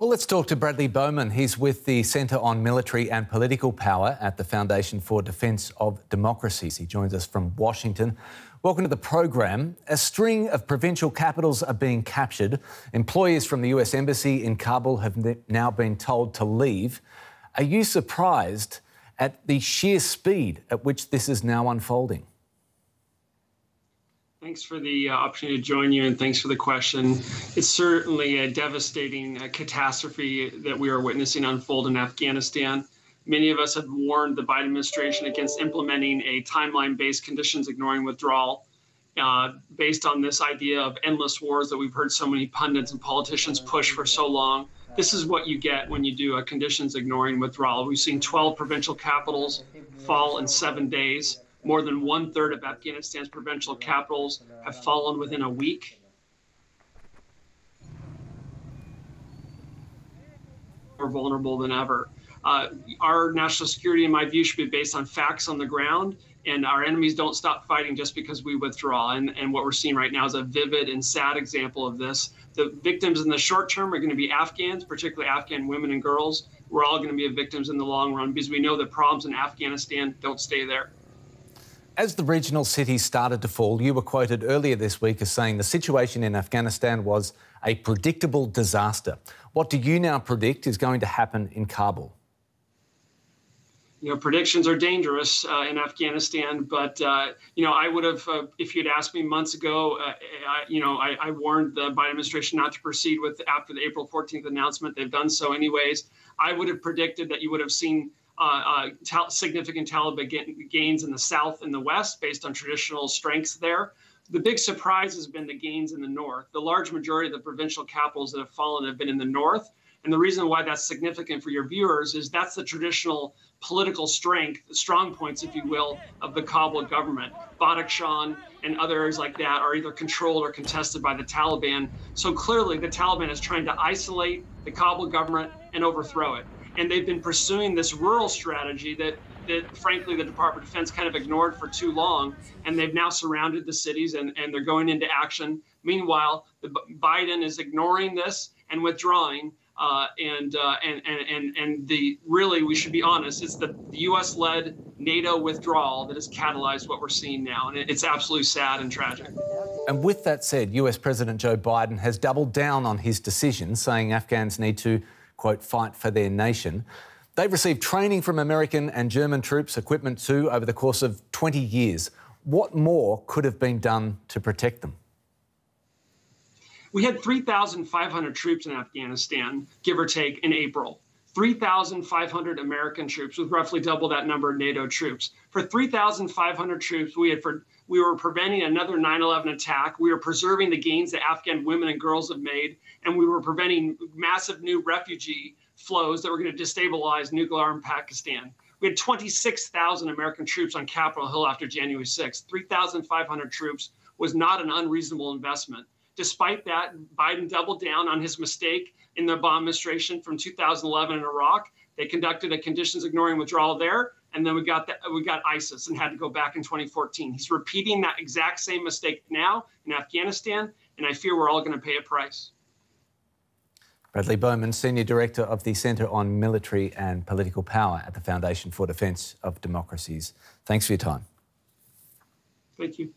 Well, let's talk to Bradley Bowman. He's with the Centre on Military and Political Power at the Foundation for Defence of Democracies. He joins us from Washington. Welcome to the program. A string of provincial capitals are being captured. Employees from the US Embassy in Kabul have now been told to leave. Are you surprised at the sheer speed at which this is now unfolding? Thanks for the opportunity to join you, and thanks for the question. It's certainly a devastating catastrophe that we are witnessing unfold in Afghanistan. Many of us had warned the Biden administration against implementing a timeline-based conditions ignoring withdrawal based on this idea of endless wars that we've heard so many pundits and politicians push for so long. This is what you get when you do a conditions ignoring withdrawal. We've seen 12 provincial capitals fall in 7 days. More than 1/3 of Afghanistan's provincial capitals have fallen within a week. More vulnerable than ever. Our national security, in my view, should be based on facts on the ground, and our enemies don't stop fighting just because we withdraw. And what we're seeing right now is a vivid and sad example of this. The victims in the short term are going to be Afghans, particularly Afghan women and girls. We're all going to be victims in the long run because we know the problems in Afghanistan don't stay there. As the regional cities started to fall, you were quoted earlier this week as saying the situation in Afghanistan was a predictable disaster. What do you now predict is going to happen in Kabul? You know, predictions are dangerous in Afghanistan, but, I would have, if you'd asked me months ago, I warned the Biden administration not to proceed with after the April 14th announcement. They've done so anyways. I would have predicted that you would have seen significant Taliban gains in the south and the west based on traditional strengths there. The big surprise has been the gains in the north. The large majority of the provincial capitals that have fallen have been in the north. And the reason why that's significant for your viewers is that's the traditional political strength, the strong points, if you will, of the Kabul government. Badakhshan and other areas like that are either controlled or contested by the Taliban. So clearly the Taliban is trying to isolate the Kabul government and overthrow it. And they've been pursuing this rural strategy that frankly, the Department of Defense kind of ignored for too long. And they've now surrounded the cities and they're going into action. Meanwhile, Biden is ignoring this and withdrawing. Really, we should be honest, it's the U.S.-led NATO withdrawal that has catalyzed what we're seeing now. And it's absolutely sad and tragic. And with that said, US President Joe Biden has doubled down on his decision, saying Afghans need to, quote, fight for their nation. They've received training from American and German troops, equipment too, over the course of 20 years. What more could have been done to protect them? We had 3,500 troops in Afghanistan, give or take, in April. 3,500 American troops, with roughly double that number of NATO troops. For 3,500 troops, we were preventing another 9/11 attack. We were preserving the gains that Afghan women and girls have made, and we were preventing massive new refugee flows that were going to destabilize nuclear armed Pakistan. We had 26,000 American troops on Capitol Hill after January 6th. 3,500 troops was not an unreasonable investment. Despite that, Biden doubled down on his mistake in the Obama administration from 2011 in Iraq. They conducted a conditions ignoring withdrawal there, and then we got ISIS and had to go back in 2014. He's repeating that exact same mistake now in Afghanistan, and I fear we're all going to pay a price. Bradley Bowman, Senior Director of the Centre on Military and Political Power at the Foundation for Defence of Democracies. Thanks for your time. Thank you.